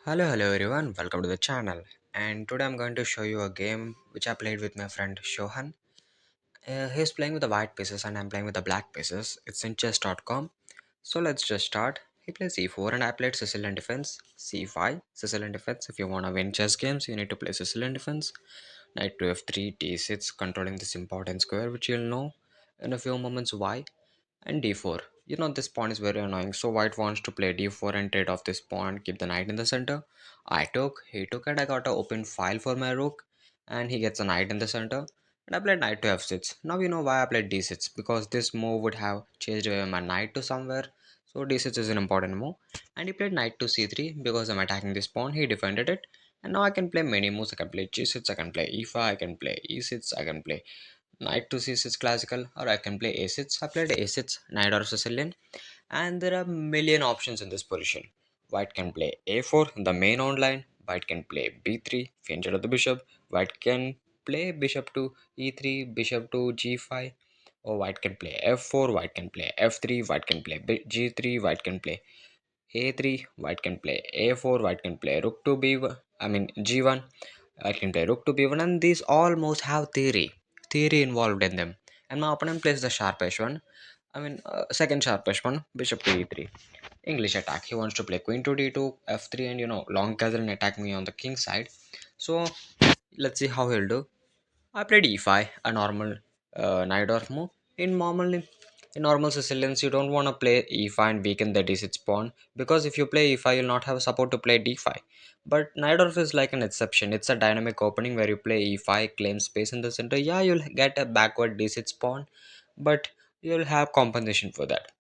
Hello everyone, welcome to the channel. And today I'm going to show you a game which I played with my friend Shohan. He's playing with the white pieces and I'm playing with the black pieces. It's in chess.com. So let's just start. He plays e4 and I played Sicilian Defense. c5, Sicilian Defense. If you want to win chess games, you need to play Sicilian Defense. Knight to f3, d6, controlling this important square which you'll know in a few moments why, and d4. You know this pawn is very annoying, so white wants to play d4 and trade off this pawn, keep the knight in the center. I took, he took, and I got an open file for my rook, and he gets a knight in the center. And I played knight to f6. Now you know why I played d6, because this move would have changed away my knight to somewhere. So d6 is an important move. And he played knight to c3 because I'm attacking this pawn. He defended it. And now I can play many moves. I can play g6, I can play e5, I can play e6, I can play knight to c6 classical, or I can play a6. I played a6, knight or Sicilian, and there are million options in this position. White can play a4, the main online. White can play b3, instead of the bishop. White can play bishop to e3, bishop to g5. Or white can play f4, white can play f3, white can play g3, white can play a3, white can play a4, white can play rook to b1, I mean g1, I can play rook to b1, and these almost have theory involved in them. And my opponent plays the sharpest one, second sharpest one, bishop to e3. English attack. He wants to play queen to d2, f3, and long castle and attack me on the king side. So let's see how he'll do. I played e5, a normal knight or move. In normal Sicilians, you don't want to play e5 and weaken the d6 pawn, because if you play e5, you'll not have support to play d5. But Najdorf is like an exception. It's a dynamic opening where you play e5, claim space in the center. Yeah, you'll get a backward d6 pawn, but you'll have compensation for that.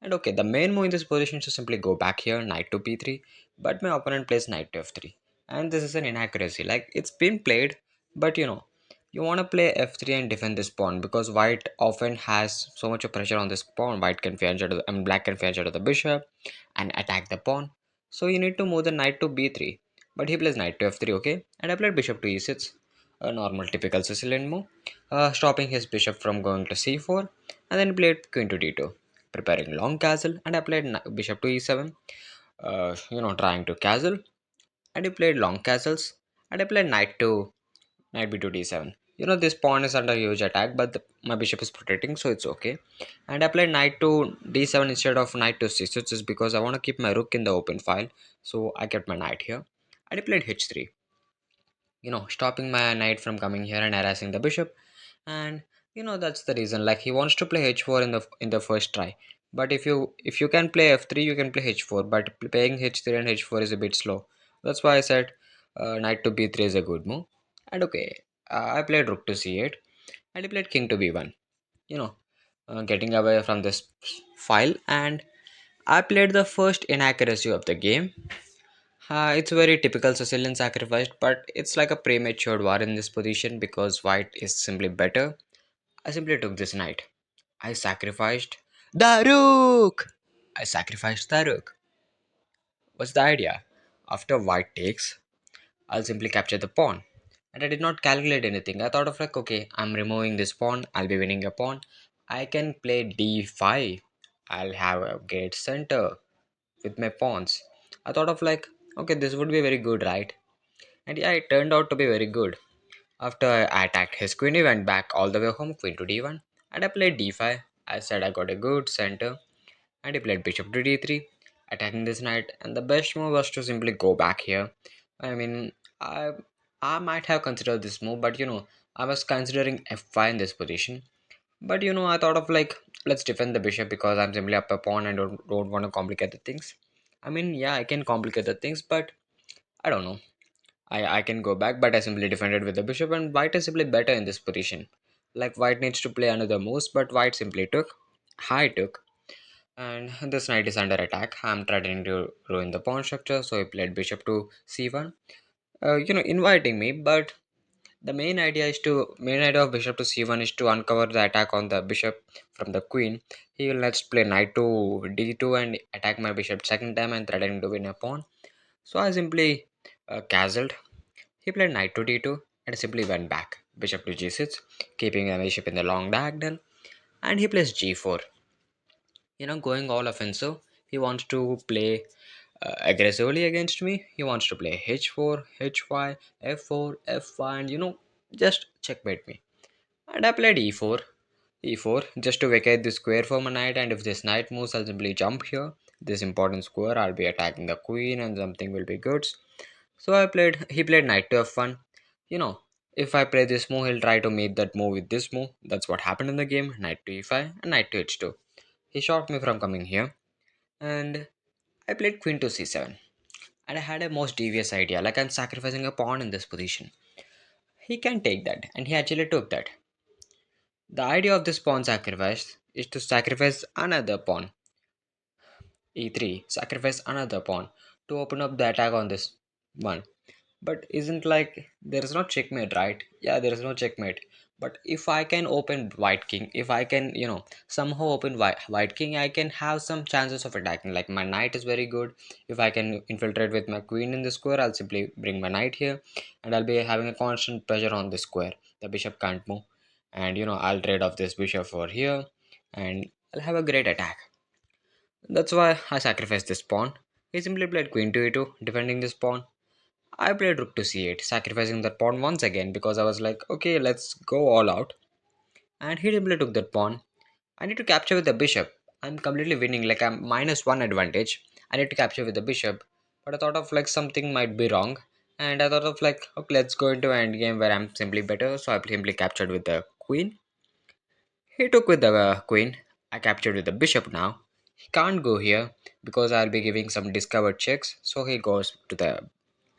And okay, the main move in this position is to simply go back here, knight to b3, but my opponent plays knight to f3. And this is an inaccuracy. Like, it's been played, but you want to play f3 and defend this pawn, because white often has so much of pressure on this pawn. White can fetch out of the, I mean, black can fetch out of the bishop and attack the pawn. So you need to move the knight to b3. But he plays knight to f3, okay? And I played bishop to e6, a normal typical Sicilian move, stopping his bishop from going to c4, and then played queen to d2, preparing long castle. And I played bishop to e7, trying to castle. And he played long castles. And I played knight b to d7. This pawn is under huge attack, but my bishop is protecting, so it's okay. And I played knight to d7 instead of knight to c6, is because I want to keep my rook in the open file, so I kept my knight here. And I played h3, stopping my knight from coming here and harassing the bishop. And that's the reason, like, he wants to play h4 in the first try. But if you can play f3, you can play h4, but playing h3 and h4 is a bit slow. That's why I said knight to b3 is a good move. And okay, I played rook to c8, and he played king to b1, you know getting away from this file. And I played the first inaccuracy of the game. It's very typical Sicilian sacrifice, but it's like a premature war in this position because white is simply better. I simply took this knight. I sacrificed the rook. I sacrificed the rook. What's the idea? After white takes, I'll simply capture the pawn. And I did not calculate anything. I thought of, like, okay, I'm removing this pawn. I'll be winning a pawn. I can play d5. I'll have a great center with my pawns. I thought of, like, okay, this would be very good, right? And yeah, it turned out to be very good. After I attacked his queen, he went back all the way home, queen to d1, and I played d5. I said I got a good center, and he played bishop to d3, attacking this knight. And the best move was to simply go back here. I mean, I I might have considered this move, but I was considering f5 in this position. But I thought of, like, let's defend the bishop because I'm simply up a pawn and don't want to complicate the things. I mean, yeah, I can complicate the things, but I don't know. I can go back, but I simply defended with the bishop, and white is simply better in this position. Like, white needs to play another moves, but white simply took. I took. And this knight is under attack. I'm trying to ruin the pawn structure, so he played bishop to c1. Inviting me, but the main idea of bishop to c1 is to uncover the attack on the bishop from the queen. He will next play knight to d2 and attack my bishop second time and threatening to win a pawn. So I simply castled. He played knight to d2 and simply went back, bishop to g6, keeping the bishop in the long diagonal, and he plays g4. Going all offensive. He wants to play. aggressively against me. He wants to play h4, h5, f4, f5, and just checkmate me. And I played e4 just to vacate the square for my knight. And if this knight moves, I'll simply jump here. This important square, I'll be attacking the queen, and something will be good. So he played knight to f1. You know, if I play this move, he'll try to meet that move with this move. That's what happened in the game. Knight to e5 and knight to h2. He stopped me from coming here, and I played queen to c7. And I had a most devious idea, like I'm sacrificing a pawn in this position. He can take that, and he actually took that. The idea of this pawn sacrifice is to sacrifice another pawn, e3, sacrifice another pawn to open up the attack on this one. But isn't like there is no checkmate, right? Yeah, there is no checkmate. But if I can open white king, if I can, somehow open white king, I can have some chances of attacking. Like my knight is very good. If I can infiltrate with my queen in the square, I'll simply bring my knight here, and I'll be having a constant pressure on the square. The bishop can't move, and I'll trade off this bishop over here, and I'll have a great attack. That's why I sacrificed this pawn. He simply played queen to e2, defending this pawn. I played rook to c8, sacrificing that pawn once again because I was like, okay, let's go all out. And he simply took that pawn. I need to capture with the bishop. I'm completely winning, like I'm -1 advantage. I need to capture with the bishop. But I thought of like something might be wrong. And I thought of like, okay, let's go into an endgame where I'm simply better. So I simply captured with the queen. He took with the queen. I captured with the bishop now. He can't go here because I'll be giving some discovered checks. So he goes to the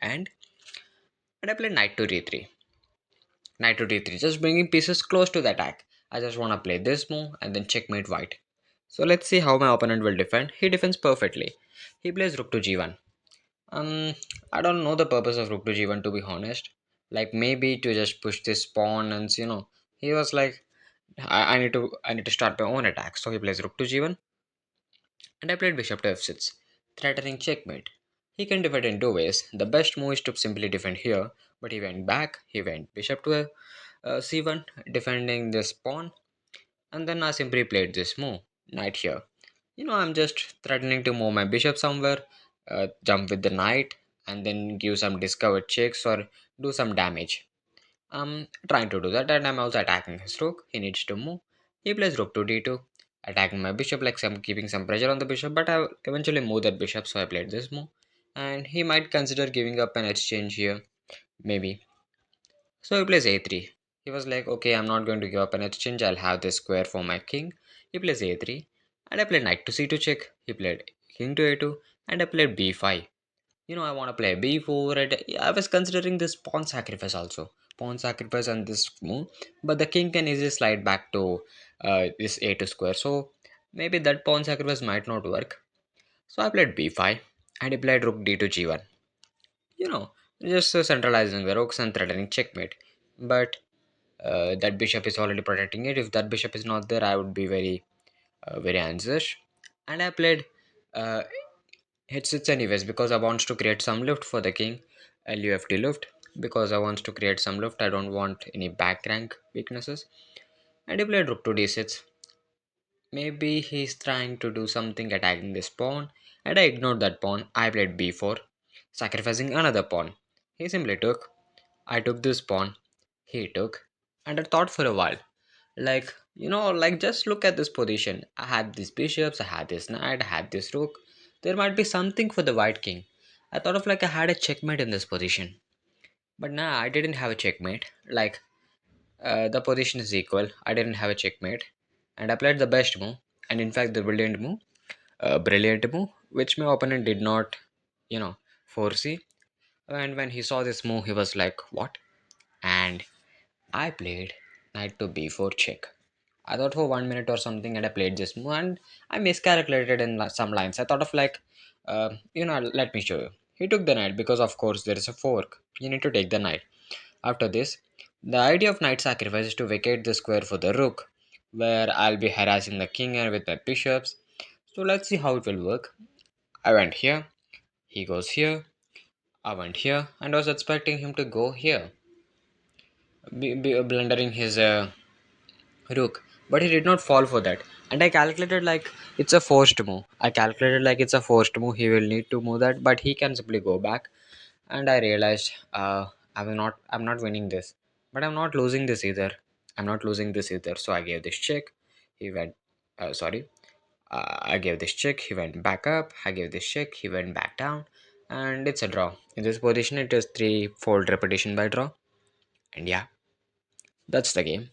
end. And I play knight to d3. Knight to d3, just bringing pieces close to the attack. I just want to play this move and then checkmate white. So let's see how my opponent will defend. He defends perfectly. He plays rook to g1. Um, I don't know the purpose of rook to g1 to be honest. Like maybe to just push this pawn and he was like, I need to start my own attack. So he plays rook to g1 and I played bishop to f6, threatening checkmate. He can defend in two ways. The best move is to simply defend here, but he went back. He went bishop to c1, defending this pawn, and then I simply played this move, knight here. I'm just threatening to move my bishop somewhere, jump with the knight, and then give some discovered checks or do some damage. I'm trying to do that, and I'm also attacking his rook. He needs to move. He plays rook to d2, attacking my bishop, like some keeping some pressure on the bishop. But I eventually moved that bishop, so I played this move. And he might consider giving up an exchange here, maybe. So he plays a3. He was like, okay, I'm not going to give up an exchange. I'll have this square for my king. He plays a3, and I played knight to c2 check. He played king to a2, and I played b5. I want to play b4, and I was considering this pawn sacrifice also. Pawn sacrifice and this move, but the king can easily slide back to this a2 square. So maybe that pawn sacrifice might not work. So I played b5, and he played rook d to g1. You know, just centralizing the rooks and threatening checkmate. But that bishop is already protecting it. If that bishop is not there, I would be very anxious. And I played uh, h6 anyways because I want to create some lift for the king. LUFT lift because I want to create some lift. I don't want any back rank weaknesses. And he played rook to d6. Maybe he's trying to do something attacking this pawn. And I ignored that pawn. I played b4, sacrificing another pawn. He simply took. I took this pawn. He took. And I thought for a while. Like just look at this position. I had these bishops, I had this knight, I had this rook. There might be something for the white king. I thought of like I had a checkmate in this position. But nah, I didn't have a checkmate. Like the position is equal. I didn't have a checkmate. And I played the best move. And in fact the brilliant move, which my opponent did not, foresee. And when he saw this move, he was like, what? And I played knight to b4 check. I thought for 1 minute or something, and I played this move, and I miscalculated in some lines. I thought of like, let me show you. He took the knight because, of course, there is a fork. You need to take the knight. After this, the idea of knight sacrifice is to vacate the square for the rook, where I'll be harassing the king and with my bishops. So let's see how it will work. I went here, he goes here, I went here, and I was expecting him to go here, blundering his rook. but he did not fall for that. And I calculated like it's a forced move. I calculated like it's a forced move. He will need to move that, but he can simply go back. And I realized I'm not winning this, but I'm not losing this either. I'm not losing this either. So I gave this check. He went. Sorry. I gave this check. He went back up. I gave this check. He went back down, and it's a draw. In this position, it is three-fold repetition by draw. And yeah, that's the game.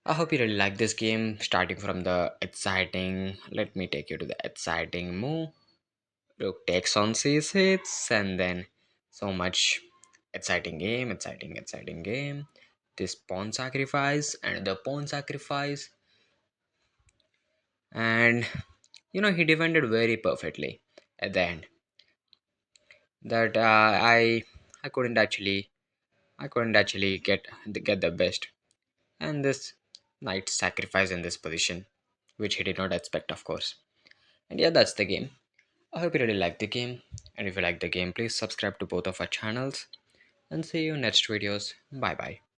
I hope you really like this game. Starting from the exciting, let me take you to the exciting move. Rook takes on c6, and then so much exciting game. This pawn sacrifice and the pawn sacrifice, and he defended very perfectly at the end. That I couldn't actually get the best, and this knight sacrifice in this position, which he did not expect, of course. And yeah, that's the game. I hope you really like the game, and if you like the game, please subscribe to both of our channels, and see you next videos. Bye bye.